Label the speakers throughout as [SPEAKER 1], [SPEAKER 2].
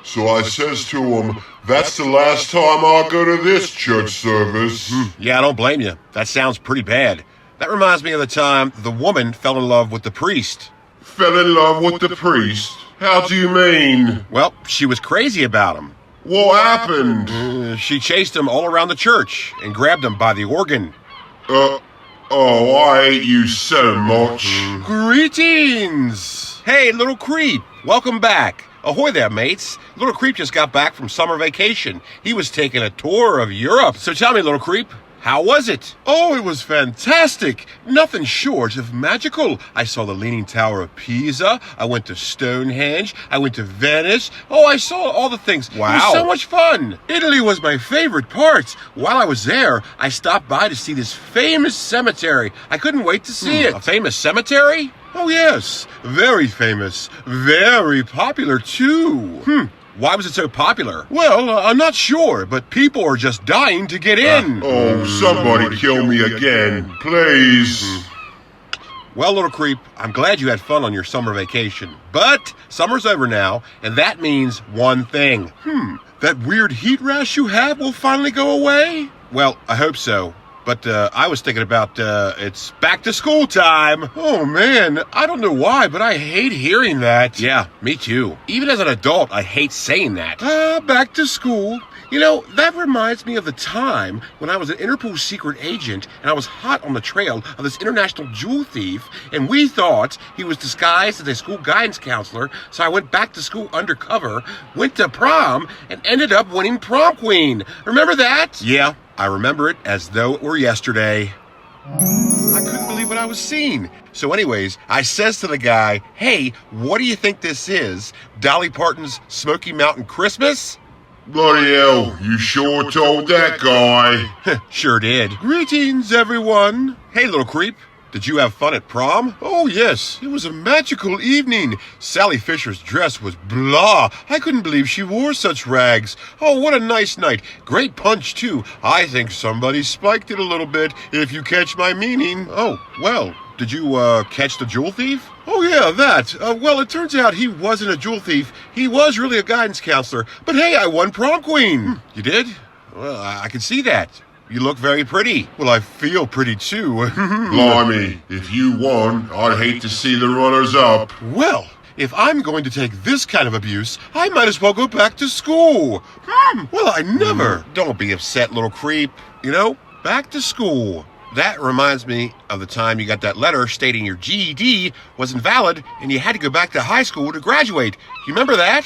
[SPEAKER 1] So I says to him, that's the last time I'll go to this church service.
[SPEAKER 2] Yeah, I don't blame you. That sounds pretty bad. That reminds me of the time the woman fell in love with the priest.
[SPEAKER 1] Fell in love with the priest? How do you mean?
[SPEAKER 2] Well, she was crazy about him.
[SPEAKER 1] What happened?
[SPEAKER 2] She chased him all around the church and grabbed him by the organ.
[SPEAKER 1] Oh, I hate you so much.
[SPEAKER 2] Greetings! Hey, little creep, welcome back. Ahoy there, mates. Little creep just got back from summer vacation. He was taking a tour of Europe. So tell me, little creep, how was it? Oh, it was fantastic. Nothing short of magical. I saw the Leaning Tower of Pisa. I went to Stonehenge. I went to Venice. Oh, I saw all the things. Wow. It was so much fun. Italy was my favorite part. While I was there, I stopped by to see this famous cemetery. I couldn't wait to see it. A famous cemetery? Oh, yes. Very famous. Very popular, too. Why was it so popular? Well, I'm not sure, but people are just dying to get in.
[SPEAKER 1] Somebody kill me again, please.
[SPEAKER 2] Well, little creep, I'm glad you had fun on your summer vacation. But summer's over now, and that means one thing. That weird heat rash you have will finally go away? Well, I hope so. But I was thinking about, it's back to school time. Oh, man, I don't know why, but I hate hearing that. Yeah, me too. Even as an adult, I hate saying that. Back to school. You know, that reminds me of the time when I was an Interpol secret agent and I was hot on the trail of this international jewel thief, and we thought he was disguised as a school guidance counselor, so I went back to school undercover, went to prom, and ended up winning prom queen. Remember that? Yeah, I remember it as though it were yesterday. I couldn't believe what I was seeing. So anyways, I says to the guy, hey, what do you think this is? Dolly Parton's Smoky Mountain Christmas?
[SPEAKER 1] Bloody hell, you sure told that guy.
[SPEAKER 2] Sure did. Greetings, everyone. Hey, little creep. Did you have fun at prom? Oh, yes. It was a magical evening. Sally Fisher's dress was blah. I couldn't believe she wore such rags. Oh, what a nice night. Great punch, too. I think somebody spiked it a little bit, if you catch my meaning. Oh, well, did you, catch the jewel thief? Oh, yeah, that. Well, it turns out he wasn't a jewel thief. He was really a guidance counselor. But hey, I won prom queen. You did? Well, I can see that. You look very pretty. Well, I feel pretty, too.
[SPEAKER 1] Blimey, if you won, I'd hate to see the runners-up.
[SPEAKER 2] Well, if I'm going to take this kind of abuse, I might as well go back to school. Well, I never. Don't be upset, little creep. You know, back to school. That reminds me of the time you got that letter stating your GED was invalid and you had to go back to high school to graduate. You remember that?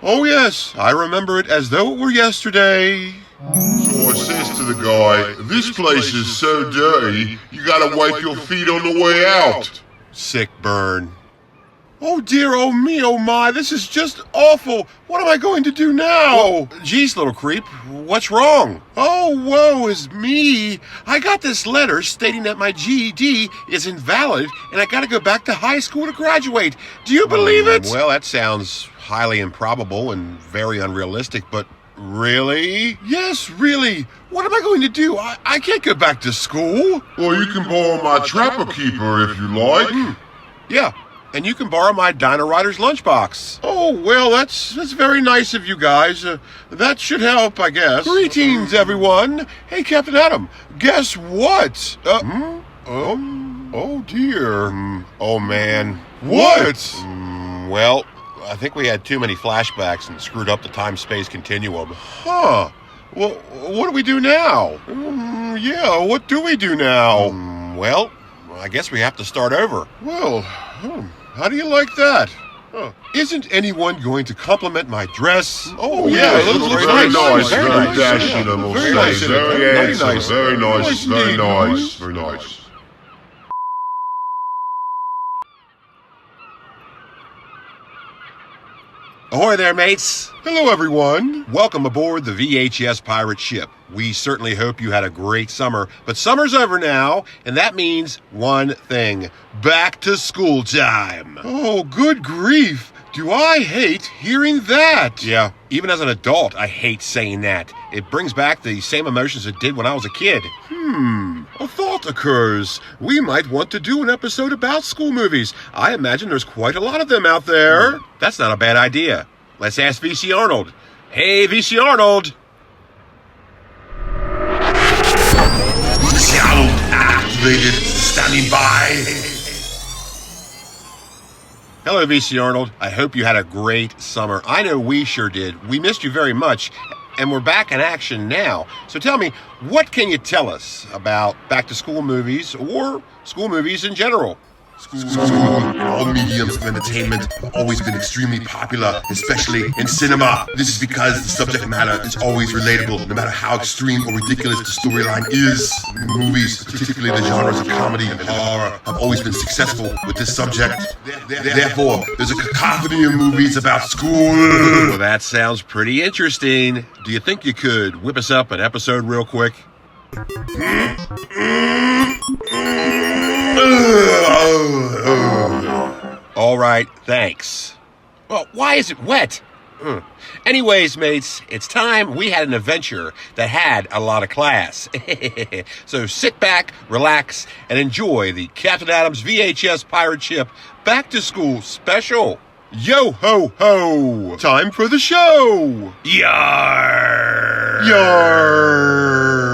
[SPEAKER 2] Oh, yes. I remember it as though it were yesterday.
[SPEAKER 1] So I says to the guy, this place is so dirty, you gotta wipe your feet on the way out.
[SPEAKER 2] Sick burn. Oh dear, oh me, oh my, this is just awful. What am I going to do now? Well, geez, little creep, what's wrong? Oh, woe is me. I got this letter stating that my GED is invalid and I gotta go back to high school to graduate. Do you believe it? Well, that sounds highly improbable and very unrealistic, but really? Yes, really. What am I going to do? I can't go back to school.
[SPEAKER 1] Well, you can borrow my trapper keeper if you like.
[SPEAKER 2] Yeah. And you can borrow my Dino Rider's lunchbox. Oh, well, that's very nice of you guys. That should help, I guess. Greetings, everyone. Hey, Captain Adam, guess what? Oh, dear. Oh, man.
[SPEAKER 1] What?
[SPEAKER 2] Well, I think we had too many flashbacks and screwed up the time-space continuum. Huh. Well, what do we do now? Yeah, what do we do now? Well, I guess we have to start over. Well, how do you like that? Isn't anyone going to compliment my dress? Oh, yeah,
[SPEAKER 1] it looks very nice. Very dashing, I will say.
[SPEAKER 2] Nice.
[SPEAKER 1] Very handsome. Very nice.
[SPEAKER 2] Nice
[SPEAKER 1] Very
[SPEAKER 2] indeed.
[SPEAKER 1] nice. Very nice.
[SPEAKER 2] Ahoy there, mates. Hello, everyone. Welcome aboard the VHS pirate ship. We certainly hope you had a great summer, but summer's over now, and that means one thing. Back to school time. Oh, good grief. Do I hate hearing that? Yeah, even as an adult, I hate saying that. It brings back the same emotions it did when I was a kid. A thought occurs. We might want to do an episode about school movies. I imagine there's quite a lot of them out there. That's not a bad idea. Let's ask VC Arnold. Hey, VC Arnold.
[SPEAKER 1] VC Arnold activated, standing by.
[SPEAKER 2] Hello, VC Arnold. I hope you had a great summer. I know we sure did. We missed you very much, and we're back in action now. So tell me, what can you tell us about back-to-school movies or school movies in general?
[SPEAKER 1] School and all mediums of entertainment have always been extremely popular, especially in cinema. This is because the subject matter is always relatable, no matter how extreme or ridiculous the storyline is. Movies, particularly the genres of comedy and horror, have always been successful with this subject. Therefore, there's a cacophony of movies about school.
[SPEAKER 2] Well, that sounds pretty interesting. Do you think you could whip us up an episode real quick? All right, thanks. Well, why is it wet? Anyways, mates, it's time we had an adventure that had a lot of class. So sit back, relax, and enjoy the Captain Adams VHS pirate ship Back to School special. Yo ho ho! Time for the show! Yarr! Yarr!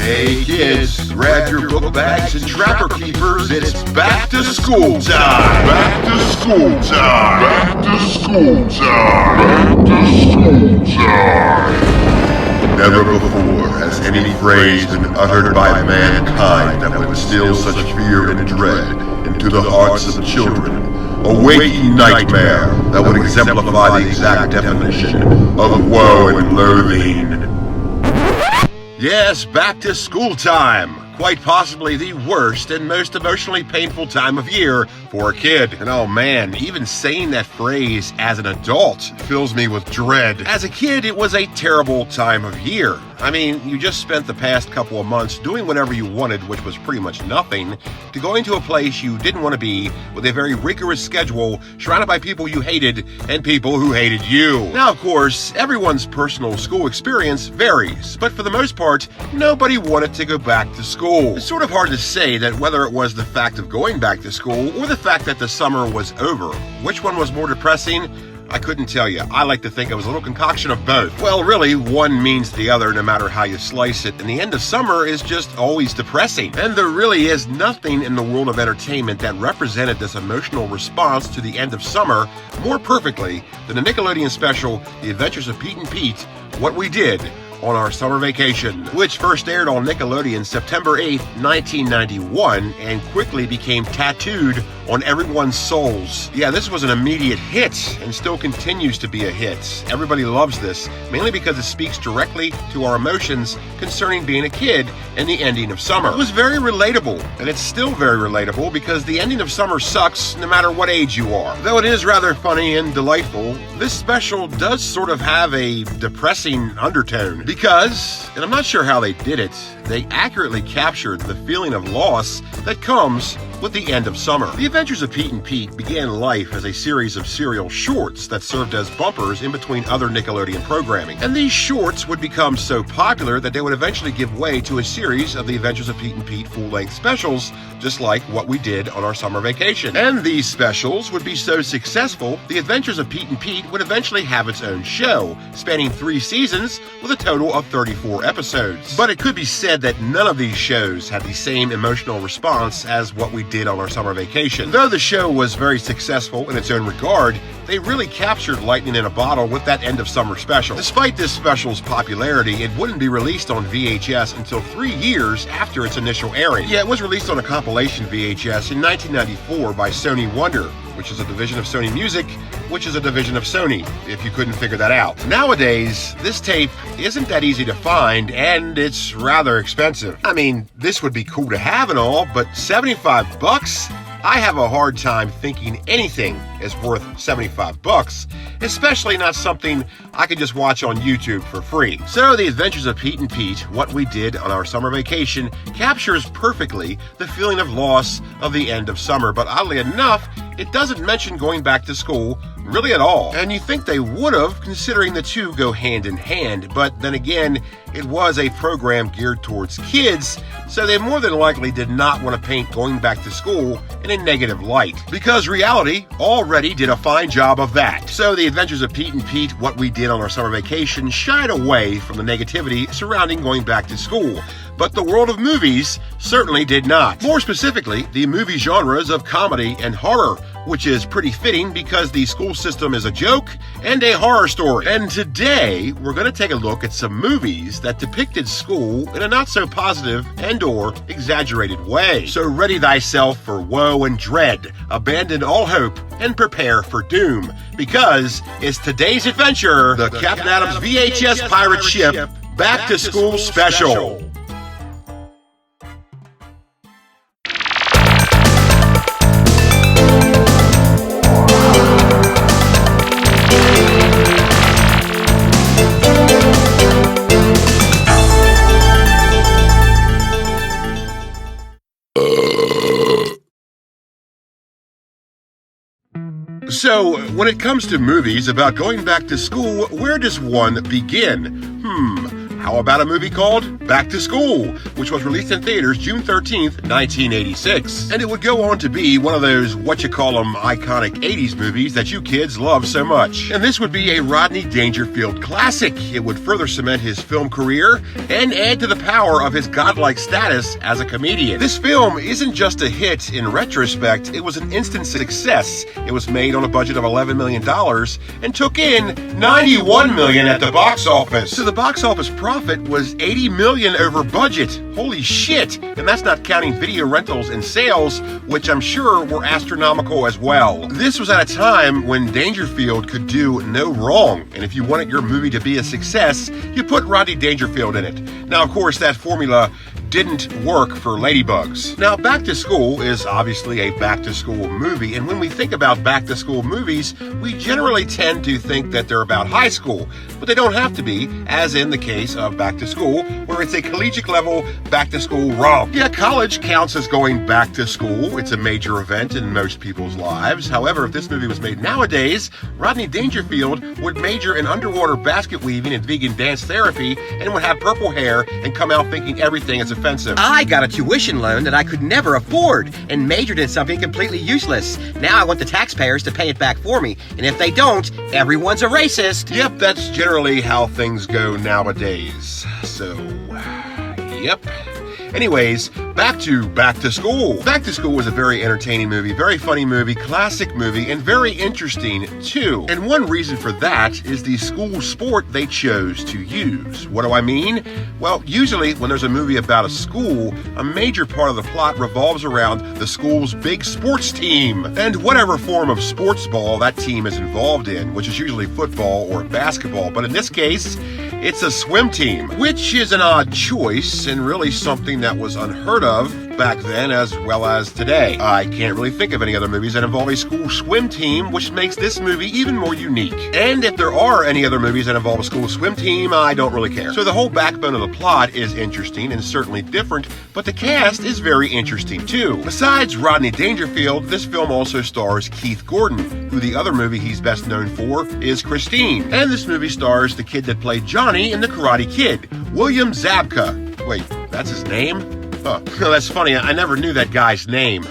[SPEAKER 2] Hey kids, grab your book bags and trapper keepers, it's back to school time!
[SPEAKER 1] Back to school time! Back to school time! Back to school time! Never before has any phrase been uttered by mankind that would instill such fear and dread into the hearts of children. A waking nightmare that would exemplify the exact definition of woe and loathing.
[SPEAKER 2] Yes, back to school time. Quite possibly the worst and most emotionally painful time of year for a kid. And oh man, even saying that phrase as an adult fills me with dread. As a kid, it was a terrible time of year. I mean, you just spent the past couple of months doing whatever you wanted, which was pretty much nothing, to going to a place you didn't want to be with a very rigorous schedule surrounded by people you hated and people who hated you. Now, of course, everyone's personal school experience varies, but for the most part, nobody wanted to go back to school. It's sort of hard to say that whether it was the fact of going back to school or the fact that the summer was over. Which one was more depressing? I couldn't tell you. I like to think it was a little concoction of both. Well, really, one means the other no matter how you slice it, and the end of summer is just always depressing. And there really is nothing in the world of entertainment that represented this emotional response to the end of summer more perfectly than the Nickelodeon special, The Adventures of Pete and Pete, What We Did on Our Summer Vacation, which first aired on Nickelodeon September 8th, 1991, and quickly became tattooed on everyone's souls. Yeah, this was an immediate hit and still continues to be a hit. Everybody loves this, mainly because it speaks directly to our emotions concerning being a kid and the ending of summer. It was very relatable, and it's still very relatable because the ending of summer sucks no matter what age you are. Though it is rather funny and delightful, this special does sort of have a depressing undertone because, and I'm not sure how they did it, they accurately captured the feeling of loss that comes with the end of summer. The Adventures of Pete and Pete began life as a series of serial shorts that served as bumpers in between other Nickelodeon programming. And these shorts would become so popular that they would eventually give way to a series of the Adventures of Pete and Pete full-length specials, just like What We Did on Our Summer Vacation. And these specials would be so successful, The Adventures of Pete and Pete would eventually have its own show, spanning 3 seasons with a total of 34 episodes. But it could be said that none of these shows had the same emotional response as What We Did on Our Summer Vacation. Though the show was very successful in its own regard, they really captured lightning in a bottle with that end of summer special. Despite this special's popularity, it wouldn't be released on VHS until 3 years after its initial airing. Yeah, it was released on a compilation VHS in 1994 by Sony Wonder, which is a division of Sony Music, which is a division of Sony, if you couldn't figure that out. Nowadays, this tape isn't that easy to find, and it's rather expensive. I mean, this would be cool to have and all, but $75? I have a hard time thinking anything is worth $75, especially not something I could just watch on YouTube for free. So The Adventures of Pete and Pete, What We Did on Our Summer Vacation, captures perfectly the feeling of loss of the end of summer, but oddly enough, It doesn't mention going back to school really at all. And you think they would have, considering the two go hand in hand, but then again, it was a program geared towards kids, so they more than likely did not want to paint going back to school in a negative light, because reality already did a fine job of that. So the Adventures of Pete and Pete, What We Did on Our Summer Vacation, shied away from the negativity surrounding going back to school, but the world of movies certainly did not. More specifically, the movie genres of comedy and horror, which is pretty fitting because the school system is a joke and a horror story. And today, we're going to take a look at some movies that depicted school in a not so positive and/or exaggerated way. So ready thyself for woe and dread, abandon all hope, and prepare for doom, because it's today's adventure, the Captain Adams VHS pirate ship Back to School Special. So, when it comes to movies about going back to school, where does one begin? How about a movie called Back to School, which was released in theaters June 13th, 1986. And it would go on to be one of those iconic 80s movies that you kids love so much. And this would be a Rodney Dangerfield classic. It would further cement his film career and add to the power of his godlike status as a comedian. This film isn't just a hit in retrospect, it was an instant success. It was made on a budget of $11 million and took in $91 million at the box office. So the box office profit was $80 million over budget. Holy shit! And that's not counting video rentals and sales, which I'm sure were astronomical as well. This was at a time when Dangerfield could do no wrong, and if you wanted your movie to be a success, you put Rodney Dangerfield in it. Now, of course, that formula didn't work for Ladybugs. Now, Back to School is obviously a back-to-school movie, and when we think about back-to-school movies, we generally tend to think that they're about high school, but they don't have to be, as in the case of Back to School, where it's a collegiate-level back-to-school romp. Yeah, college counts as going back to school. It's a major event in most people's lives. However, if this movie was made nowadays, Rodney Dangerfield would major in underwater basket weaving and vegan dance therapy, and would have purple hair and come out thinking everything is offensive.
[SPEAKER 3] I got a tuition loan that I could never afford and majored in something completely useless. Now I want the taxpayers to pay it back for me, and if they don't, everyone's a racist.
[SPEAKER 2] Yep, that's generally how things go nowadays. So, yep. Anyways, back to School. Back to School was a very entertaining movie, very funny movie, classic movie, and very interesting too. And one reason for that is the school sport they chose to use. What do I mean? Well, usually when there's a movie about a school, a major part of the plot revolves around the school's big sports team and whatever form of sports ball that team is involved in, which is usually football or basketball. But in this case, it's a swim team, which is an odd choice and really something that was unheard of back then as well as today. I can't really think of any other movies that involve a school swim team, which makes this movie even more unique. And if there are any other movies that involve a school swim team, I don't really care. So the whole backbone of the plot is interesting and certainly different, but the cast is very interesting too. Besides Rodney Dangerfield, this film also stars Keith Gordon, who the other movie he's best known for is Christine. And this movie stars the kid that played Johnny in The Karate Kid, William Zabka. Wait, that's his name? Huh. That's funny, I never knew that guy's name.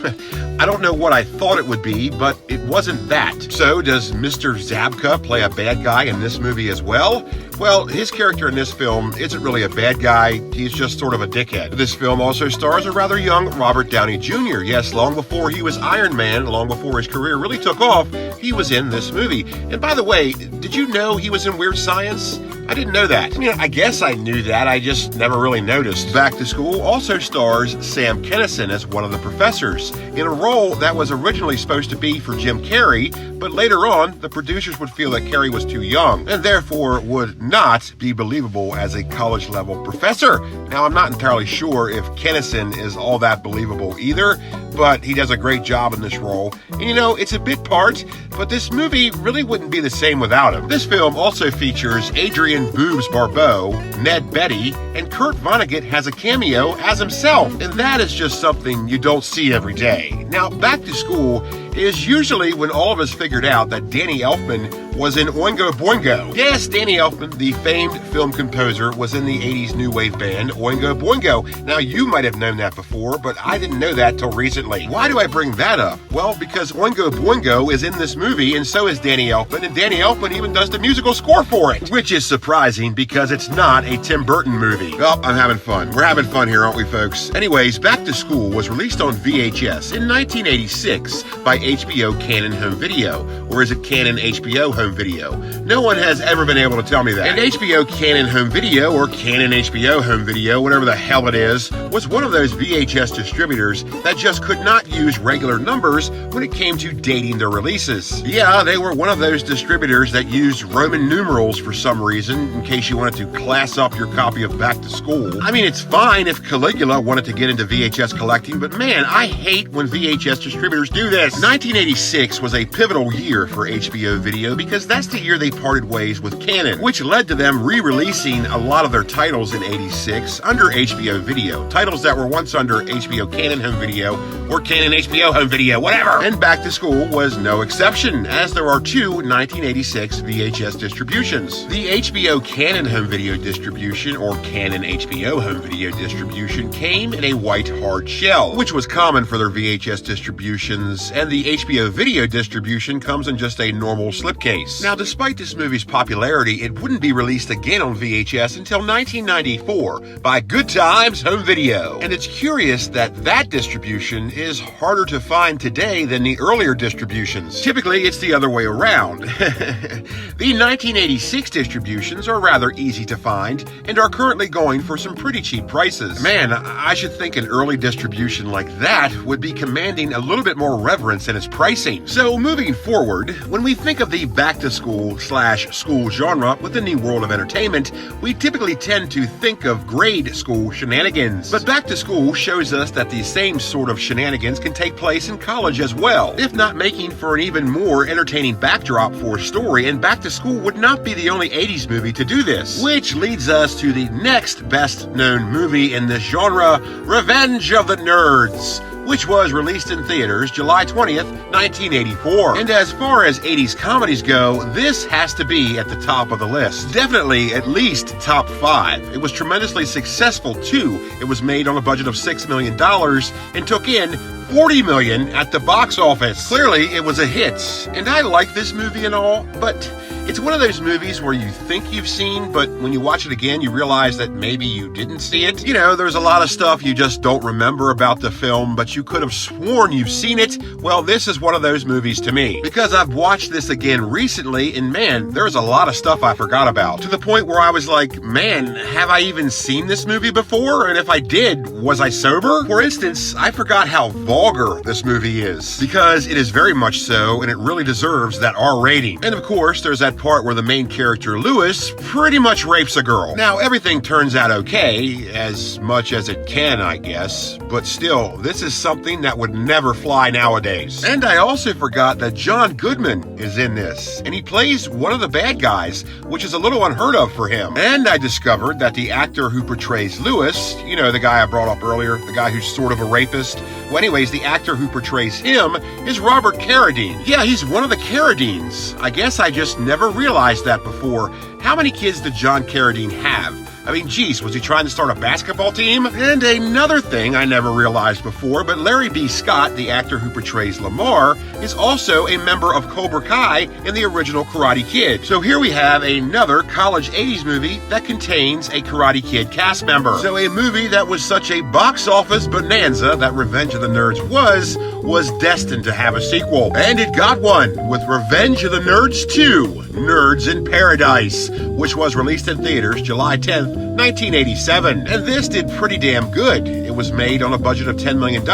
[SPEAKER 2] I don't know what I thought it would be, but it wasn't that. So, does Mr. Zabka play a bad guy in this movie as well? Well, his character in this film isn't really a bad guy, he's just sort of a dickhead. This film also stars a rather young Robert Downey Jr. Yes, long before he was Iron Man, long before his career really took off, he was in this movie. And by the way, did you know he was in Weird Science? I didn't know that. I guess I knew that, I just never really noticed. Back to School also stars Sam Kinison as one of the professors, in a role that was originally supposed to be for Jim Carrey, but later on, the producers would feel that Carrey was too young, and therefore would not be believable as a college-level professor. Now, I'm not entirely sure if Kinison is all that believable either, but he does a great job in this role. And it's a bit part, but this movie really wouldn't be the same without him. This film also features Adrian Boobs Barbeau, Ned Beatty, and Kurt Vonnegut has a cameo as himself, and that is just something you don't see every day. Now, Back to School is usually when all of us figured out that Danny Elfman was in Oingo Boingo. Yes, Danny Elfman, the famed film composer, was in the 80s new wave band Oingo Boingo. Now, you might have known that before, but I didn't know that till recently. Why do I bring that up? Well, because Oingo Boingo is in this movie, and so is Danny Elfman, and Danny Elfman even does the musical score for it, which is surprising because it's not a Tim Burton movie. Oh, I'm having fun. We're having fun here, aren't we, folks? Anyways, Back to School was released on VHS in 1986 by HBO Canon Home Video, or is it Canon HBO Home Video? No one has ever been able to tell me that. And HBO Canon Home Video, or Canon HBO Home Video, whatever the hell it is, was one of those VHS distributors that just could not use regular numbers when it came to dating their releases. Yeah, they were one of those distributors that used Roman numerals for some reason, in case you wanted to class up your copy of Back to School. I mean, it's fine if Caligula wanted to get into VHS collecting, but man, I hate when VHS distributors do this. 1986 was a pivotal year for HBO Video because that's the year they parted ways with Canon, which led to them re-releasing a lot of their titles in 86 under HBO Video. Titles that were once under HBO Canon Home Video or Canon HBO Home Video, whatever. And Back to School was no exception, as there are two 1986 VHS distributions. The HBO Canon Home Video distribution, or Canon HBO Home Video distribution, came in a white hard shell, which was common for their VHS distributions, and the HBO Video distribution comes in just a normal slipcase. Now, despite this movie's popularity, it wouldn't be released again on VHS until 1994 by Good Times Home Video. And it's curious that that distribution is harder to find today than the earlier distributions. Typically, it's the other way around. The 1986 distributions are rather easy to find and are currently going for some pretty cheap prices. Man, I should think an early distribution like that would be commanding a little bit more reverence in its pricing. So moving forward, when we think of the back-to-school/school genre within the world of entertainment, we typically tend to think of grade school shenanigans. But Back to School shows us that the same sort of shenanigans can take place in college as well, if not making for an even more entertaining backdrop for a story, and Back to School would not be the only 80s movie to do this. Which leads us to the next best-known movie in this genre, Revenge of the Nerds, which was released in theaters July 20th, 1984. And as far as 80s comedies go, this has to be at the top of the list. Definitely at least top 5. It was tremendously successful too. It was made on a budget of $6 million and took in $40 million at the box office. Clearly, it was a hit. And I like this movie and all, but it's one of those movies where you think you've seen, but when you watch it again, you realize that maybe you didn't see it. You know, there's a lot of stuff you just don't remember about the film, but you could have sworn you've seen it. Well, this is one of those movies to me, because I've watched this again recently, and man, there's a lot of stuff I forgot about, to the point where I was like, man, have I even seen this movie before? And if I did, was I sober? For instance, I forgot how vulgar this movie is, because it is very much so, and it really deserves that R rating. And of course, there's that part where the main character, Lewis, pretty much rapes a girl. Now, everything turns out okay, as much as it can, I guess, but still, this is something that would never fly nowadays. And I also forgot that John Goodman is in this, and he plays one of the bad guys, which is a little unheard of for him. And I discovered that the actor who portrays Lewis, you know, the guy I brought up earlier, the guy who's sort of a rapist, well, anyways, the actor who portrays him is Robert Carradine. Yeah, he's one of the Carradines. I guess I just never realized that before. How many kids did John Carradine have? I mean, geez, was he trying to start a basketball team? And another thing I never realized before, but Larry B. Scott, the actor who portrays Lamar, is also a member of Cobra Kai in the original Karate Kid. So here we have another college 80s movie that contains a Karate Kid cast member. So a movie that was such a box office bonanza that Revenge of the Nerds was destined to have a sequel. And it got one with Revenge of the Nerds 2, Nerds in Paradise, which was released in theaters July 10th, 1987. And this did pretty damn good. It was made on a budget of $10 million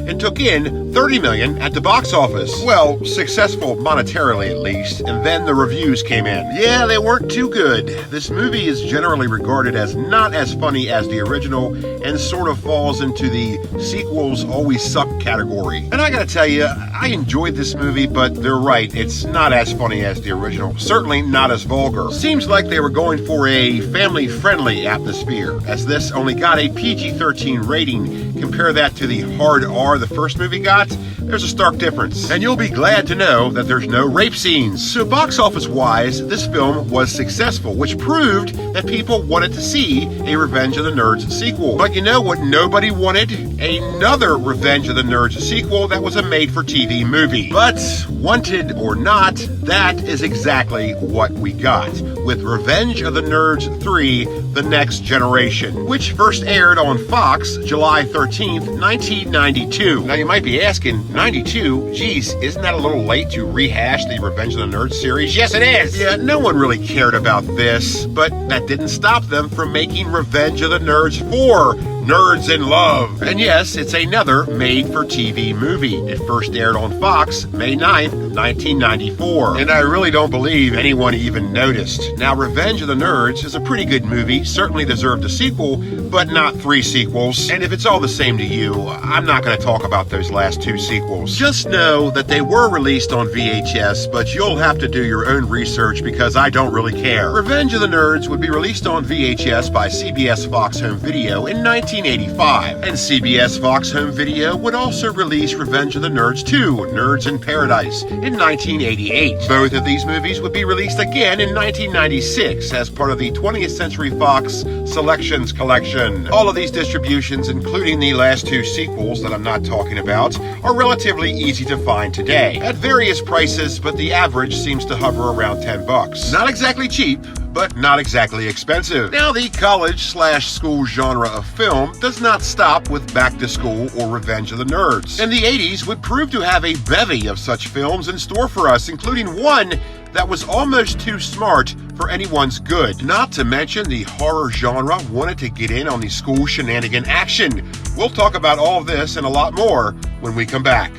[SPEAKER 2] and took in $30 million at the box office. Well, successful monetarily at least, and then the reviews came in. Yeah, they weren't too good. This movie is generally regarded as not as funny as the original and sort of falls into the sequels always suck category. And I gotta tell you, I enjoyed this movie, but they're right, it's not as funny as the original. Certainly not as vulgar. Seems like they were going for a family-friendly atmosphere, as this only got a PG-13 rating rating, compare that to the hard R the first movie got, there's a stark difference. And you'll be glad to know that there's no rape scenes. So box office-wise, this film was successful, which proved that people wanted to see a Revenge of the Nerds sequel. But you know what nobody wanted? Another Revenge of the Nerds sequel that was a made-for-TV movie. But, wanted or not, that is exactly what we got, with Revenge of the Nerds 3, The Next Generation, which first aired on Fox July 13th, 1992. Now you might be asking, 92? Geez, isn't that a little late to rehash the Revenge of the Nerds series? Yes, it is! Yeah, no one really cared about this, but that didn't stop them from making Revenge of the Nerds 4, Nerds in Love. And yes, it's another made-for-TV movie. It first aired on Fox May 9th, 1994. And I really don't believe anyone even noticed. Now, Revenge of the Nerds is a pretty good movie, certainly deserved a sequel, but not 3 sequels. And if it's all the same to you, I'm not going to talk about those last 2 sequels. Just know that they were released on VHS, but you'll have to do your own research because I don't really care. Revenge of the Nerds would be released on VHS by CBS Fox Home Video in 1985, and CBS Fox Home Video would also release Revenge of the Nerds 2, Nerds in Paradise, in 1988. Both of these movies would be released again in 1996 as part of the 20th Century Fox Selections Collection. All of these distributions, including the last 2 sequels that I'm not talking about, are relatively easy to find today, at various prices, but the average seems to hover around $10. Not exactly cheap, but not exactly expensive. Now, the college/school genre of film does not stop with Back to School or Revenge of the Nerds. And the 80s would prove to have a bevy of such films in store for us, including one that was almost too smart for anyone's good. Not to mention the horror genre wanted to get in on the school shenanigan action. We'll talk about all of this and a lot more when we come back.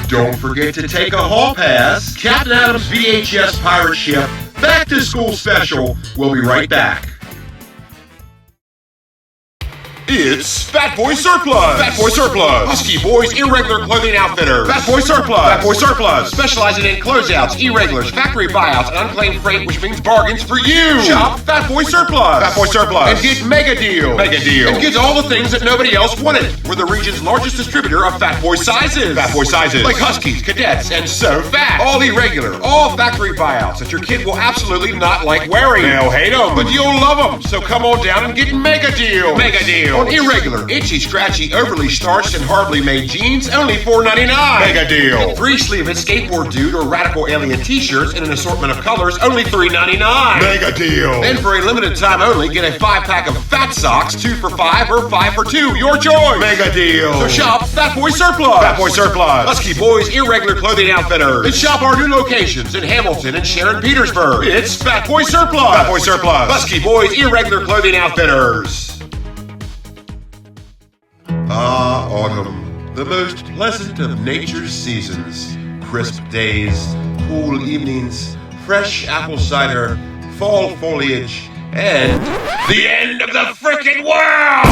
[SPEAKER 2] Don't forget to take a hall pass. Captain Adam's VHS pirate ship Back to School Special. We'll be right back. It's Fat Boy Surplus! Fat Boy Surplus! Husky Boys Irregular Clothing Outfitters! Fat Boy Surplus! Fat Boy Surplus! Specializing in closeouts, irregulars, factory buyouts, and unclaimed freight, which means bargains for you! Shop Fat Boy Surplus! Fat Boy Surplus! And get Mega Deal! Mega Deal! And get all the things that nobody else wanted! We're the region's largest distributor of Fat Boy sizes! Fat Boy sizes! Like Huskies, Cadets, and So Fat! All irregular, all factory buyouts that your kid will absolutely not like wearing! They'll hate them, but you'll love them! So come on down and get Mega Deal! Mega Deal! On irregular, itchy, scratchy, overly starched, and hardly made jeans, only $4.99. Mega deal. And 3-sleeved skateboard dude or radical alien t-shirts in an assortment of colors, only $3.99. Mega deal. And for a limited time only, get a 5-pack of fat socks, 2 for $5 or 5 for $2. Your choice. Mega deal. So shop Fat Boy Surplus. Fat Boy Surplus. Husky Boys Irregular Clothing Outfitters. And shop our new locations in Hamilton and Sharon Petersburg. It's Fat Boy Surplus. Fat Boy Surplus. Husky Boys Irregular Clothing Outfitters. Ah, autumn, the most pleasant of nature's seasons. Crisp days, cool evenings, fresh apple cider, fall foliage, and the end of the frickin' world!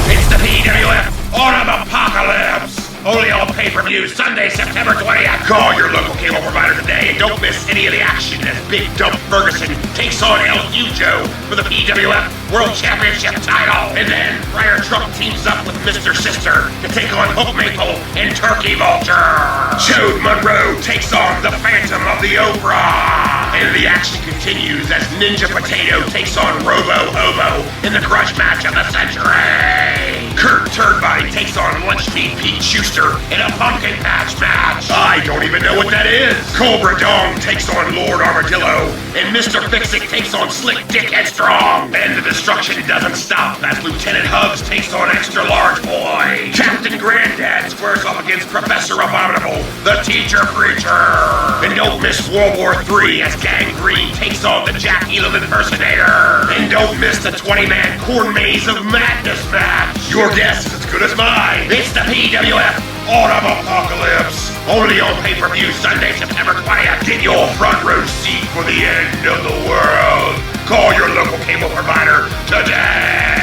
[SPEAKER 2] It's the PWF Autumn Apocalypse! Only on pay-per-view Sunday, September 20th. Call your local cable provider today and don't miss any of the action as Big Dump Ferguson takes on El Hujo for the PWF World Championship title. And then Friar Truck teams up with Mr. Sister to take on Hook Maple and Turkey Vulture. Chode Monroe takes on the Phantom of the Opera. And the action continues as Ninja Potato takes on Robo Hobo in the grudge match of the century. Kurt Turdbody takes on Lunch Meat Pete Schuster in a pumpkin patch match. I don't even know what that is. Cobra Dong takes on Lord Armadillo, and Mr. Fix-It takes on Slick Dick Headstrong. And the destruction doesn't stop as Lieutenant Hugs takes on Extra Large Boy. Captain Granddad squares off against Professor Abominable, the Teacher Preacher. And don't miss World War III as Gang Green takes on the Jack Elam Impersonator. And don't miss the 20-man Corn Maze of Madness match. Your guess is as good as mine. It's the PWF Autumn Apocalypse. Only on pay-per-view Sunday, September 20th. Get your front row seat for the end of the world. Call your local cable provider today.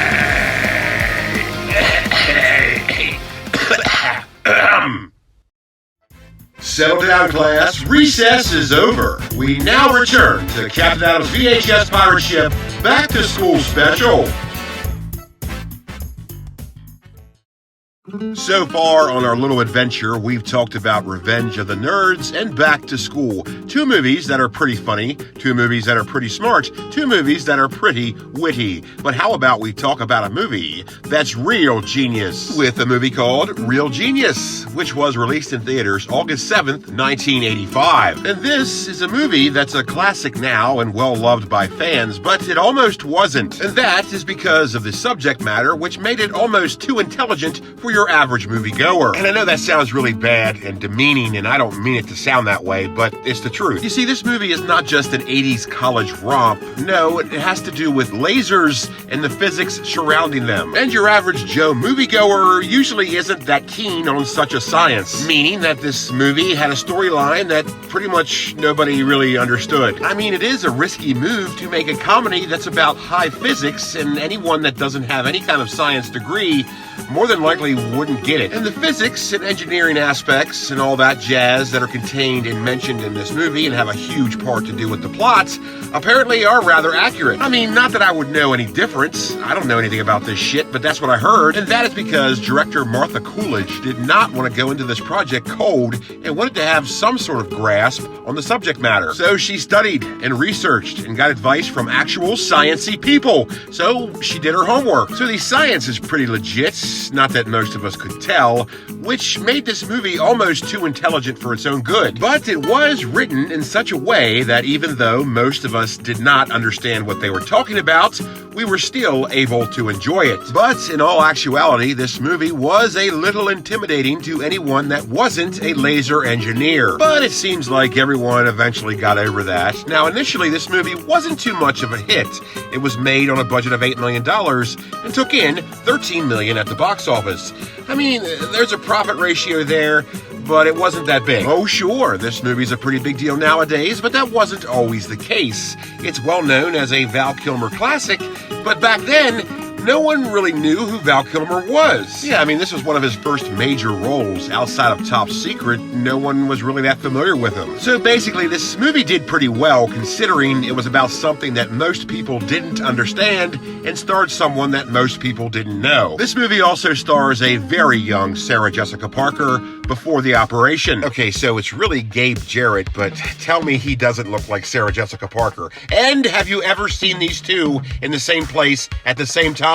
[SPEAKER 2] Settle down, class. Recess is over. We now return to Captain Adam's VHS pirate ship Back to School Special. So far on our little adventure, we've talked about Revenge of the Nerds and Back to School. Two movies that are pretty funny, two movies that are pretty smart, two movies that are pretty witty. But how about we talk about a movie that's real genius, with a movie called Real Genius, which was released in theaters August 7th, 1985. And this is a movie that's a classic now and well-loved by fans, but it almost wasn't. And that is because of the subject matter, which made it almost too intelligent for your average moviegoer. And I know that sounds really bad and demeaning, and I don't mean it to sound that way, but it's the truth. You see, this movie is not just an 80s college romp. No, it has to do with lasers and the physics surrounding them. And your average Joe moviegoer usually isn't that keen on such a science, meaning that this movie had a storyline that pretty much nobody really understood. I mean, it is a risky move to make a comedy that's about high physics, and anyone that doesn't have any kind of science degree more than likely wouldn't get it. And the physics and engineering aspects and all that jazz that are contained and mentioned in this movie and have a huge part to do with the plot apparently are rather accurate. I mean, not that I would know any difference. I don't know anything about this shit, but that's what I heard. And that is because director Martha Coolidge did not want to go into this project cold and wanted to have some sort of grasp on the subject matter. So she studied and researched and got advice from actual sciencey people. So she did her homework. So the science is pretty legit, not that most of us could tell, which made this movie almost too intelligent for its own good. But it was written in such a way that even though most of us did not understand what they were talking about, we were still able to enjoy it. But in all actuality, this movie was a little intimidating to anyone that wasn't a laser engineer. But it seems like everyone eventually got over that. Now, initially, this movie wasn't too much of a hit. It was made on a budget of $8 million and took in $13 million at the box office. I mean, there's a profit ratio there, but it wasn't that big. Oh, sure, this movie's a pretty big deal nowadays, but that wasn't always the case. It's well known as a Val Kilmer classic, but back then, no one really knew who Val Kilmer was. Yeah, I mean, this was one of his first major roles. Outside of Top Secret, no one was really that familiar with him. So basically, this movie did pretty well, considering it was about something that most people didn't understand and starred someone that most people didn't know. This movie also stars a very young Sarah Jessica Parker before the operation. Okay, so it's really Gabe Jarrett, but tell me he doesn't look like Sarah Jessica Parker. And have you ever seen these two in the same place at the same time?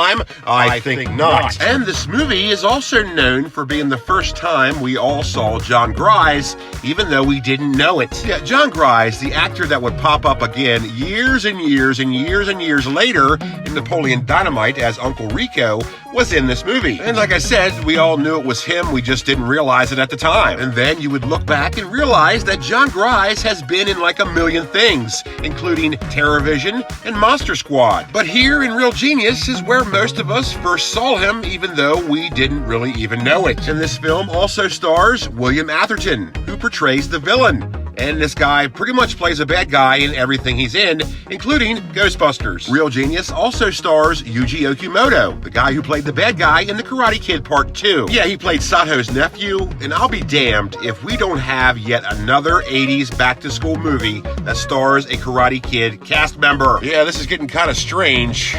[SPEAKER 2] I think not. And this movie is also known for being the first time we all saw John Grise, even though we didn't know it. Yeah, John Grise, the actor that would pop up again years and years and years and years later in Napoleon Dynamite as Uncle Rico, was in this movie. And like I said, we all knew it was him, we just didn't realize it at the time. And then you would look back and realize that John Grise has been in like a million things, including TerrorVision and Monster Squad. But here in Real Genius is where most of us first saw him, even though we didn't really even know it. And this film also stars William Atherton, who portrays the villain. And this guy pretty much plays a bad guy in everything he's in, including Ghostbusters. Real Genius also stars Yuji Okimoto, the guy who played the bad guy in The Karate Kid Part 2. Yeah, he played Sato's nephew, and I'll be damned if we don't have yet another 80s back-to-school movie that stars a Karate Kid cast member. Yeah, this is getting kind of strange.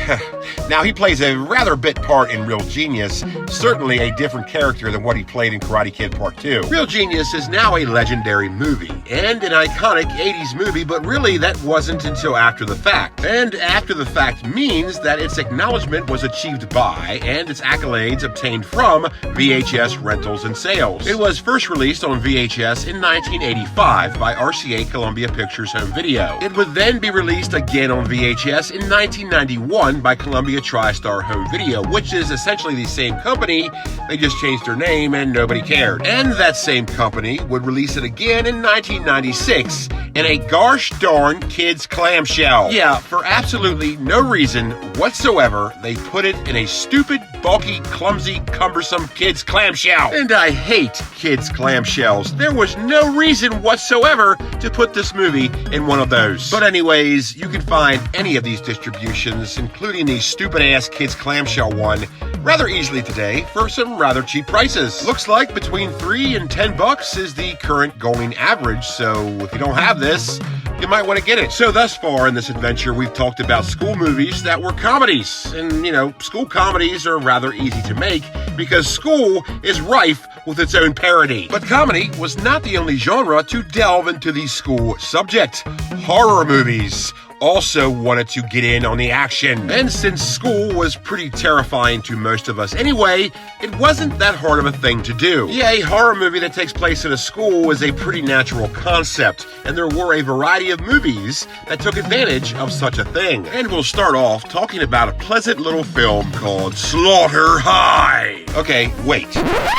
[SPEAKER 2] Now, he plays a rather bit part in Real Genius, certainly a different character than what he played in Karate Kid Part 2. Real Genius is now a legendary movie, and an iconic 80s movie, but really that wasn't until after the fact. And after the fact means that its acknowledgement was achieved by, and its accolades obtained from, VHS rentals and sales. It was first released on VHS in 1985 by RCA Columbia Pictures Home Video. It would then be released again on VHS in 1991 by Columbia TriStar Home Video, which is essentially the same company, they just changed their name and nobody cared. And that same company would release it again in 1996 in a gosh darn kids clamshell. Yeah, for absolutely no reason whatsoever, they put it in a stupid, bulky, clumsy, cumbersome kids clamshell. And I hate kids clamshells. There was no reason whatsoever to put this movie in one of those. But anyways, you can find any of these distributions, including the stupid ass kids clamshell one, rather easily today for some rather cheap prices. Looks like between $3 and $10 is the current going average, so if you don't have this, you might want to get it. So thus far in this adventure, we've talked about school movies that were comedies. And, school comedies are rather easy to make because school is rife with its own parody. But comedy was not the only genre to delve into the school subject. Horror movies also wanted to get in on the action. And since school was pretty terrifying to most of us anyway, it wasn't that hard of a thing to do. Yeah, a horror movie that takes place in a school is a pretty natural concept, and there were a variety of movies that took advantage of such a thing. And we'll start off talking about a pleasant little film called Slaughter High. Okay, wait.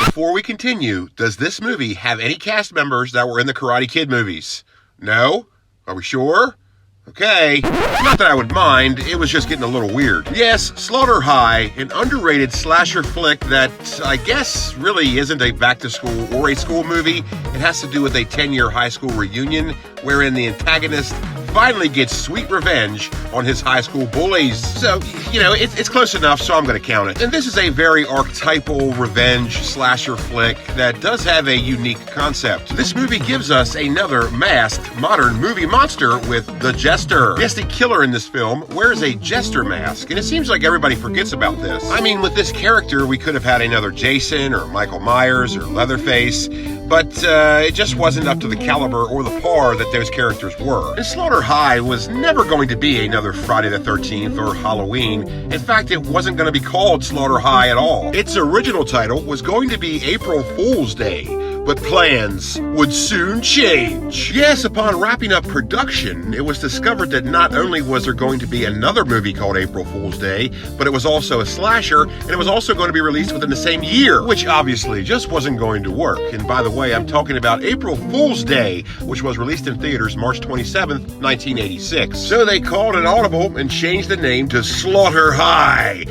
[SPEAKER 2] Before we continue, does this movie have any cast members that were in the Karate Kid movies? No? Are we sure? Okay, not that I would mind, it was just getting a little weird. Yes, Slaughter High, an underrated slasher flick that I guess really isn't a back-to-school or a school movie. It has to do with a 10-year high school reunion wherein the antagonist finally gets sweet revenge on his high school bullies. So, it's close enough, so I'm going to count it. And this is a very archetypal revenge slasher flick that does have a unique concept. This movie gives us another masked modern movie monster with the Jester. Yes, the killer in this film wears a jester mask, and it seems like everybody forgets about this. I mean, with this character, we could have had another Jason or Michael Myers or Leatherface, but it just wasn't up to the caliber or the par that those characters were. And Slaughter High was never going to be another Friday the 13th or Halloween. In fact, it wasn't going to be called Slaughter High at all. Its original title was going to be April Fool's Day, but plans would soon change. Yes, upon wrapping up production, it was discovered that not only was there going to be another movie called April Fool's Day, but it was also a slasher, and it was also going to be released within the same year, which obviously just wasn't going to work. And by the way, I'm talking about April Fool's Day, which was released in theaters March 27th, 1986. So they called an audible and changed the name to Slaughter High.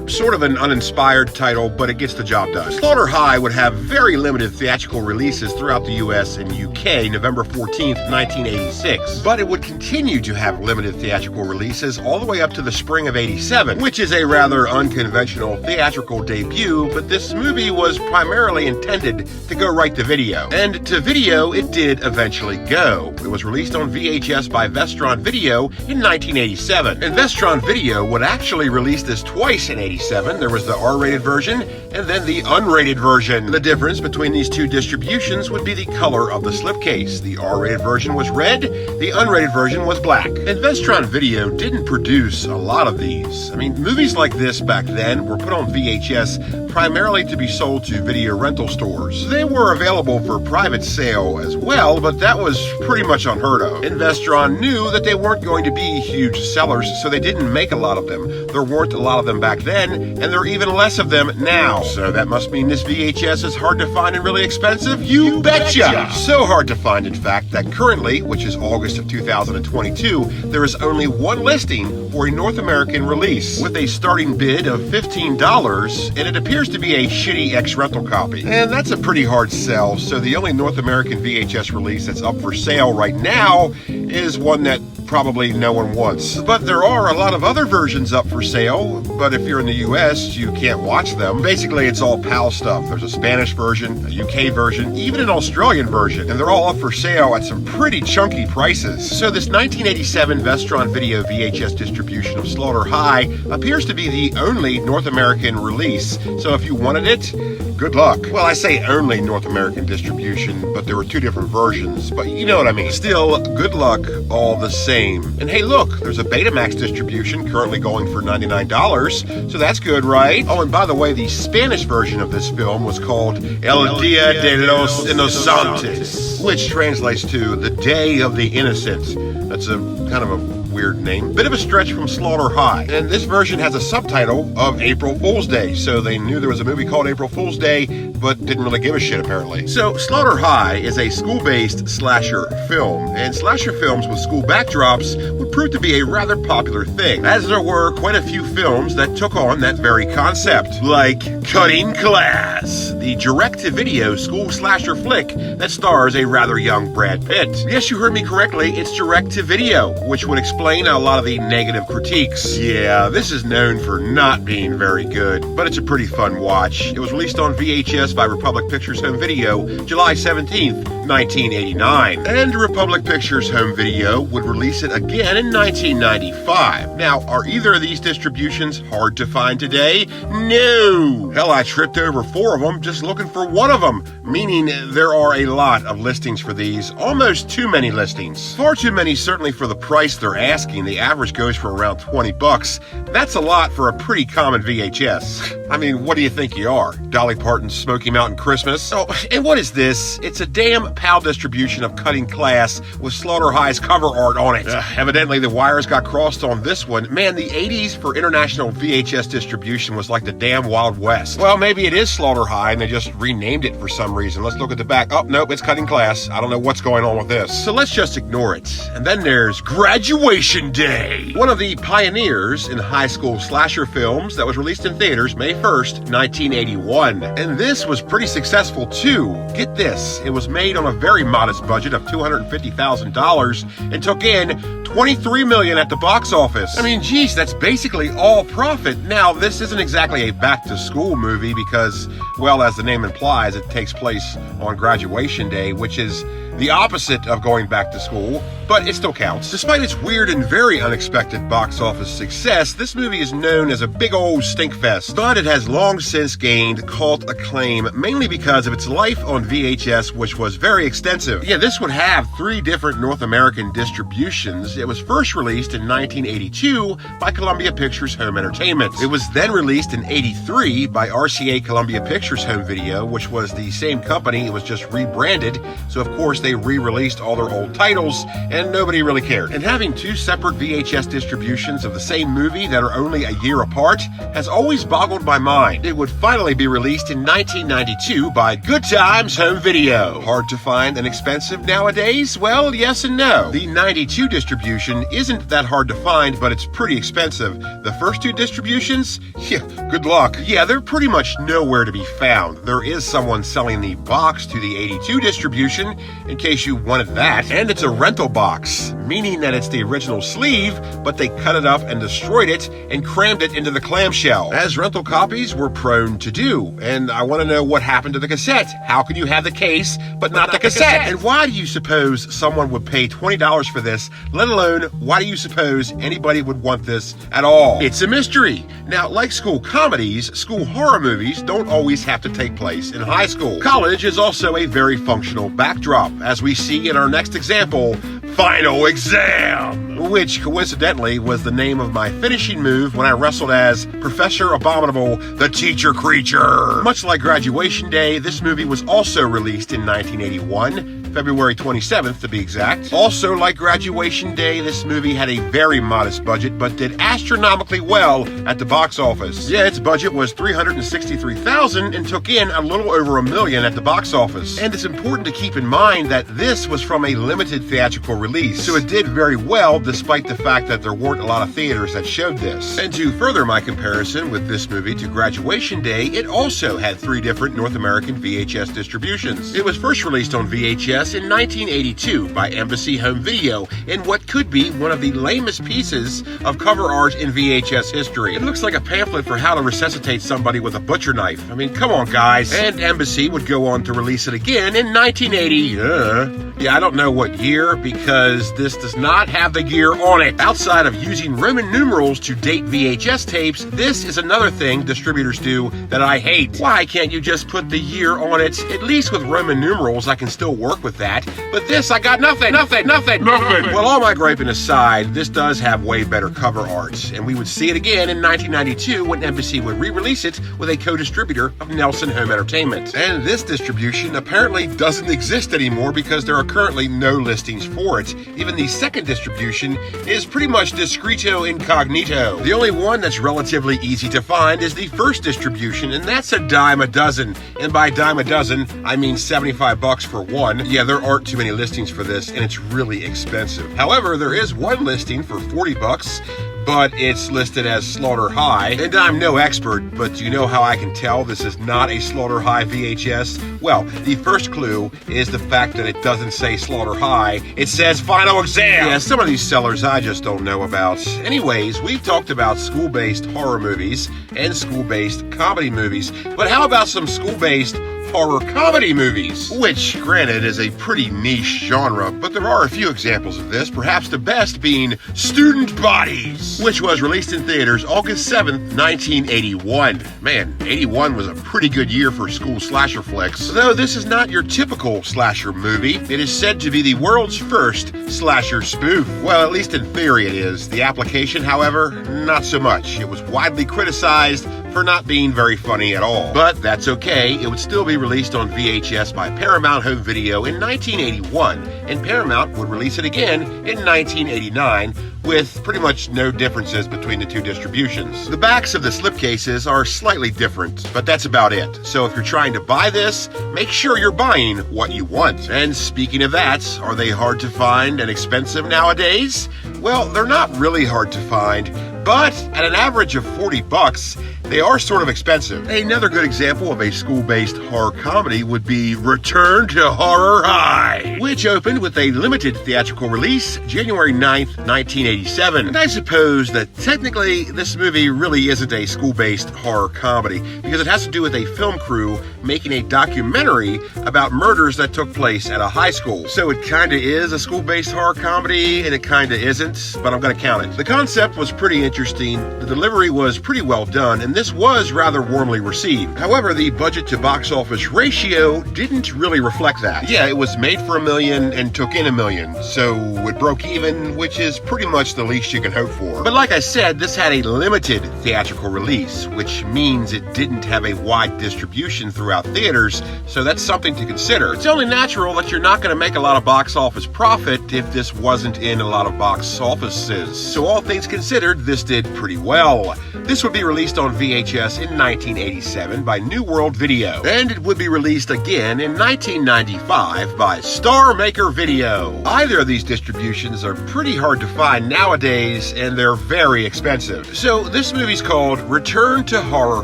[SPEAKER 2] Sort of an uninspired title, but it gets the job done. Slaughter High would have very limited theatrical releases throughout the US and UK November 14th, 1986. But it would continue to have limited theatrical releases all the way up to the spring of '87, which is a rather unconventional theatrical debut, but this movie was primarily intended to go right to video. And to video, it did eventually go. It was released on VHS by Vestron Video in 1987. And Vestron Video would actually release this twice in '87. There was the R-rated version and then the unrated version. The difference between these two distributions would be the color of the slipcase. The R-rated version was red, the unrated version was black. And Vestron Video didn't produce a lot of these. I mean, movies like this back then were put on VHS primarily to be sold to video rental stores. They were available for private sale as well, but that was pretty much unheard of. And Vestron knew that they weren't going to be huge sellers, so they didn't make a lot of them. There weren't a lot of them back then, and there are even less of them now. So that must mean this VHS is hard to find and really expensive? You betcha! So hard to find, in fact, that currently, which is August of 2022, there is only one listing for a North American release with a starting bid of $15, and it appears to be a shitty ex-rental copy. And that's a pretty hard sell, so the only North American VHS release that's up for sale right now is one that probably no one wants. But there are a lot of other versions up for sale, but if you're in the US, you can't watch them. Basically, it's all PAL stuff. There's a Spanish version, a UK version, even an Australian version, and they're all up for sale at some pretty chunky prices. So this 1987 Vestron Video VHS distribution of Slaughter High appears to be the only North American release, so if you wanted it, good luck. Well, I say only North American distribution, but there were two different versions, but you know what I mean. Still, good luck all the same. And hey, look, there's a Betamax distribution currently going for $99, so that's good, right? Oh, and by the way, the Spanish version of this film was called El Dia de los Inocentes, which translates to the Day of the Innocent. That's a kind of a weird name. Bit of a stretch from Slaughter High. And this version has a subtitle of April Fool's Day, so they knew there was a movie called April Fool's Day, but didn't really give a shit apparently. So Slaughter High is a school-based slasher film, and slasher films with school backdrops would prove to be a rather popular thing, as there were quite a few films that took on that very concept, like Cutting Class, the the direct-to-video school slasher flick that stars a rather young Brad Pitt. Yes, you heard me correctly, it's direct-to-video, which would explain a lot of the negative critiques. Yeah, this is known for not being very good, but it's a pretty fun watch. It was released on VHS by Republic Pictures Home Video, July 17th, 1989. And Republic Pictures Home Video would release it again in 1995. Now, are either of these distributions hard to find today? No! Hell, I tripped over 4 of them just looking for one of them, meaning there are a lot of listings for these, almost too many listings. Far too many certainly for the price they're asking. The average goes for around 20 bucks. That's a lot for a pretty common VHS. I mean, what do you think you are? Dolly Parton's Smoky Mountain Christmas? Oh, and what is this? It's a damn PAL distribution of Cutting Class with Slaughter High's cover art on it. Evidently the wires got crossed on this one. Man, the 80s for international VHS distribution was like the damn Wild West. Well, maybe it is Slaughter High and they just renamed it for some reason. Let's look at the back. Oh, nope, it's Cutting Class. I don't know what's going on with this. So let's just ignore it. And then there's Graduation Day, one of the pioneers in high school slasher films that was released in theaters May 1st, 1981. And this was pretty successful too. Get this, it was made on a very modest budget of $250,000 and took in $23 million at the box office. I mean, geez, that's basically all profit. Now, this isn't exactly a back-to-school movie because, well, as the name implies, it takes place on graduation day, which is the opposite of going back to school, but it still counts. Despite its weird and very unexpected box office success, this movie is known as a big old stinkfest, but it has long since gained cult acclaim, mainly because of its life on VHS, which was very extensive. Yeah, this would have 3 different North American distributions. It was first released in 1982 by Columbia Pictures Home Entertainment. It was then released in 83 by RCA Columbia Pictures Home Video, which was the same company. It was just rebranded, so of course they re-released all their old titles, and nobody really cared. And having 2 separate VHS distributions of the same movie that are only a year apart has always boggled my mind. It would finally be released in 1992 by Good Times Home Video. Hard to find and expensive nowadays? Well, yes and no. The 92 distribution isn't that hard to find, but it's pretty expensive. The first 2 distributions? Yeah, good luck. Yeah, they're pretty much nowhere to be found. There is someone selling the box to the 82 distribution, in case you wanted that, and it's a rental box, meaning that it's the original sleeve, but they cut it up and destroyed it and crammed it into the clamshell, as rental copies were prone to do. And I want to know what happened to the cassette. How can you have the case but not the cassette? And why do you suppose someone would pay $20 for this, let alone why do you suppose anybody would want this at all? It's a mystery. Now, like school comedies, school horror movies don't always have to take place in high school. College is also a very functional backdrop, as we see in our next example, Final Exam, which coincidentally was the name of my finishing move when I wrestled as Professor Abominable, the Teacher Creature. Much like Graduation Day, this movie was also released in 1981, February 27th to be exact. Also, like Graduation Day, this movie had a very modest budget, but did astronomically well at the box office. Yeah, its budget was $363,000 and took in a little over $1 million at the box office. And it's important to keep in mind that this was from a limited theatrical release, so it did very well despite the fact that there weren't a lot of theaters that showed this. And to further my comparison with this movie to Graduation Day, it also had 3 different North American VHS distributions. It was first released on VHS in 1982 by Embassy Home Video in what could be one of the lamest pieces of cover art in VHS history. It looks like a pamphlet for how to resuscitate somebody with a butcher knife. I mean, come on, guys. And Embassy would go on to release it again in 1980. Yeah, I don't know what year, because this does not have the year on it. Outside of using Roman numerals to date VHS tapes, this is another thing distributors do that I hate. Why can't you just put the year on it? At least with Roman numerals, I can still work with that. But this, I got nothing. Well, all my griping aside, this does have way better cover art, and we would see it again in 1992 when Embassy would re-release it with a co-distributor of Nelson Home Entertainment. And this distribution apparently doesn't exist anymore because there are currently no listings for it. Even the second distribution is pretty much discreto incognito. The only one that's relatively easy to find is the first distribution, and that's a dime a dozen. And by dime a dozen, I mean $75 for one. Yeah, there aren't too many listings for this, and it's really expensive. However, there is one listing for $40, but it's listed as Slaughter High. And I'm no expert, but you know how I can tell this is not a Slaughter High VHS? Well, the first clue is the fact that it doesn't say Slaughter High, it says Final Exam! Yeah, some of these sellers I just don't know about. Anyways, we've talked about school-based horror movies and school-based comedy movies, but how about some school-based horror comedy movies? Which, granted, is a pretty niche genre, but there are a few examples of this, perhaps the best being Student Bodies, which was released in theaters August 7th, 1981. Man, 81 was a pretty good year for school slasher flicks. Though this is not your typical slasher movie, it is said to be the world's first slasher spoof. Well, at least in theory it is. The application, however, not so much. It was widely criticized for not being very funny at all. But that's okay, it would still be released on VHS by Paramount Home Video in 1981, and Paramount would release it again in 1989, with pretty much no differences between the two distributions. The backs of the slipcases are slightly different, but that's about it. So if you're trying to buy this, make sure you're buying what you want. And speaking of that, are they hard to find and expensive nowadays? Well, they're not really hard to find, but at an average of $40, they are sort of expensive. Another good example of a school-based horror comedy would be Return to Horror High, which opened with a limited theatrical release January 9th, 1987. And I suppose that technically this movie really isn't a school-based horror comedy, because it has to do with a film crew making a documentary about murders that took place at a high school. So it kinda is a school-based horror comedy, and it kinda isn't, but I'm gonna count it. The concept was pretty interesting, the delivery was pretty well done, and this was rather warmly received. However, the budget to box office ratio didn't really reflect that. Yeah, it was made for $1 million and took in $1 million, so it broke even, which is pretty much the least you can hope for. But like I said, this had a limited theatrical release, which means it didn't have a wide distribution throughout theaters, so that's something to consider. It's only natural that you're not going to make a lot of box office profit if this wasn't in a lot of box offices. So all things considered, this did pretty well. This would be released on VHS in 1987 by New World Video, and it would be released again in 1995 by Star Maker Video. Either of these distributions are pretty hard to find nowadays, and they're very expensive. So this movie's called Return to Horror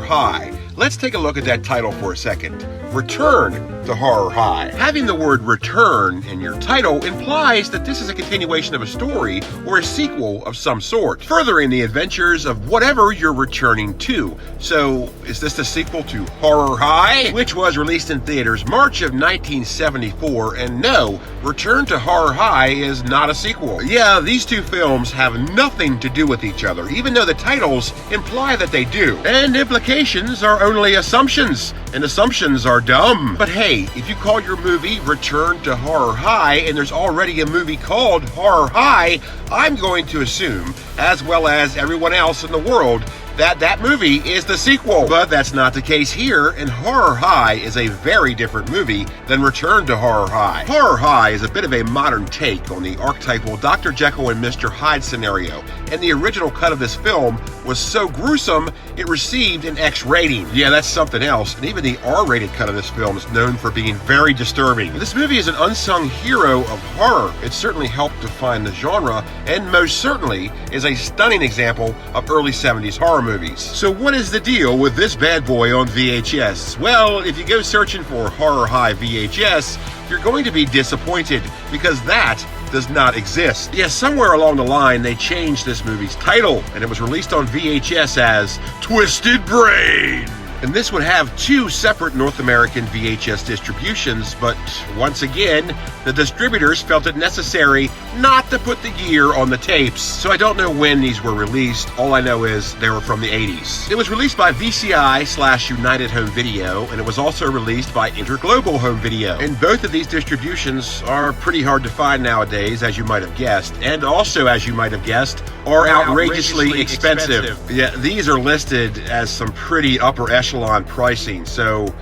[SPEAKER 2] High. Let's take a look at that title for a second. Return to Horror High. Having the word return in your title implies that this is a continuation of a story or a sequel of some sort, furthering the adventures of whatever you're returning to. So, is this the sequel to Horror High, which was released in theaters March of 1974, and no, Return to Horror High is not a sequel. Yeah, these two films have nothing to do with each other, even though the titles imply that they do. And implications are only assumptions, and assumptions are dumb. But hey, if you call your movie Return to Horror High and there's already a movie called Horror High, I'm going to assume, as well as everyone else in the world, that that movie is the sequel. But that's not the case here, and Horror High is a very different movie than Return to Horror High. Horror High is a bit of a modern take on the archetypal Dr. Jekyll and Mr. Hyde scenario, and the original cut of this film was so gruesome it received an X rating. Yeah, that's something else, and even the R-rated cut of this film is known for being very disturbing. This movie is an unsung hero of horror. It certainly helped define the genre, and most certainly is a stunning example of early 70s horror movies. So what is the deal with this bad boy on VHS? Well, if you go searching for Horror High VHS, you're going to be disappointed, because that does not exist. Yes, somewhere along the line they changed this movie's title, and it was released on VHS as Twisted Brain. And this would have two separate North American VHS distributions, but once again, the distributors felt it necessary not to put the year on the tapes. So I don't know when these were released. All I know is they were from the 80s. It was released by VCI/United Home Video, and it was also released by Interglobal Home Video. And both of these distributions are pretty hard to find nowadays, as you might have guessed, and also, as you might have guessed, are outrageously expensive. Yeah, these are listed as some pretty upper echelon pricing. So,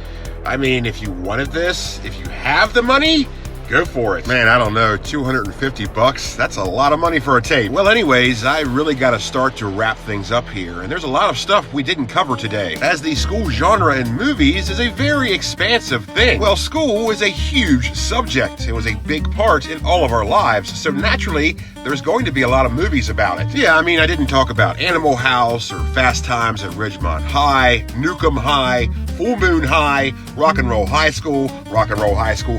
[SPEAKER 2] I mean, if you wanted this, if you have the money, Go for it. Man, I don't know, $250? That's a lot of money for a tape. Well, anyways, I really gotta start to wrap things up here, and there's a lot of stuff we didn't cover today, as the school genre in movies is a very expansive thing. Well, school is a huge subject. It was a big part in all of our lives, so naturally, there's going to be a lot of movies about it. Yeah, I mean, I didn't talk about Animal House, or Fast Times at Ridgemont High, Nukem High, Full Moon High, Rock and Roll High School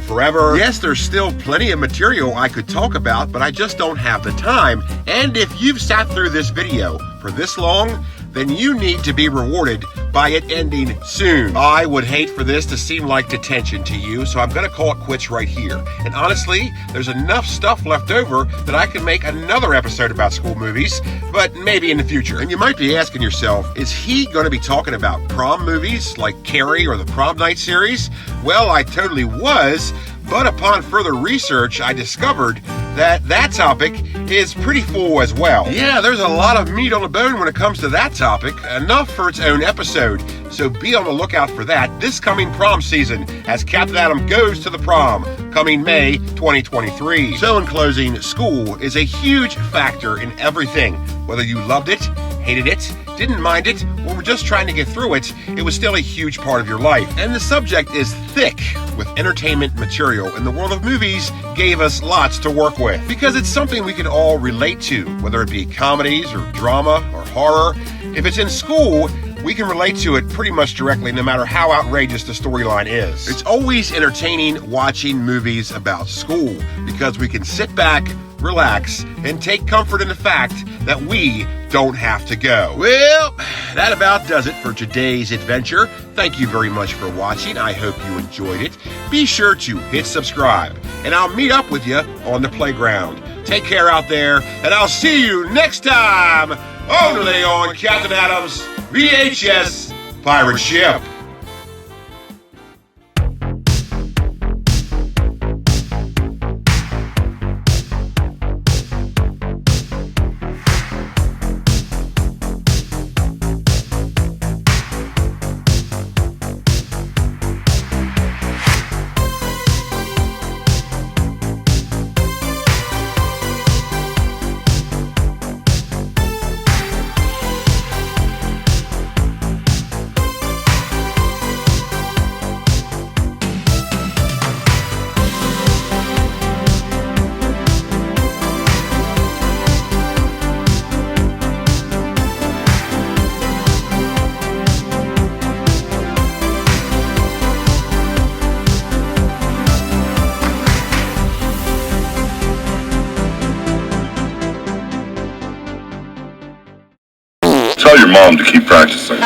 [SPEAKER 2] Forever. Yes, there's still plenty of material I could talk about, but I just don't have the time. And if you've sat through this video for this long, then you need to be rewarded by it ending soon. I would hate for this to seem like detention to you, so I'm gonna call it quits right here. And honestly, there's enough stuff left over that I can make another episode about school movies, but maybe in the future. And you might be asking yourself, is he gonna be talking about prom movies like Carrie or the Prom Night series? Well, I totally was, but upon further research, I discovered that topic is pretty full as well. Yeah, there's a lot of meat on the bone when it comes to that topic, enough for its own episode. So be on the lookout for that this coming prom season as Captain Adam goes to the prom, coming May 2023. So in closing, school is a huge factor in everything. Whether you loved it, hated it, didn't mind it, or were just trying to get through it, it was still a huge part of your life. And the subject is thick with entertainment material, and the world of movies gave us lots to work with. Because it's something we can all relate to, whether it be comedies or drama or horror. If it's in school, we can relate to it pretty much directly no matter how outrageous the storyline is. It's always entertaining watching movies about school because we can sit back, relax, and take comfort in the fact that we don't have to go. Well, that about does it for today's adventure. Thank you very much for watching. I hope you enjoyed it. Be sure to hit subscribe, and I'll meet up with you on the playground. Take care out there, and I'll see you next time only on Captain Adam's VHS Pirate Ship.
[SPEAKER 1] Tell your mom to keep practicing.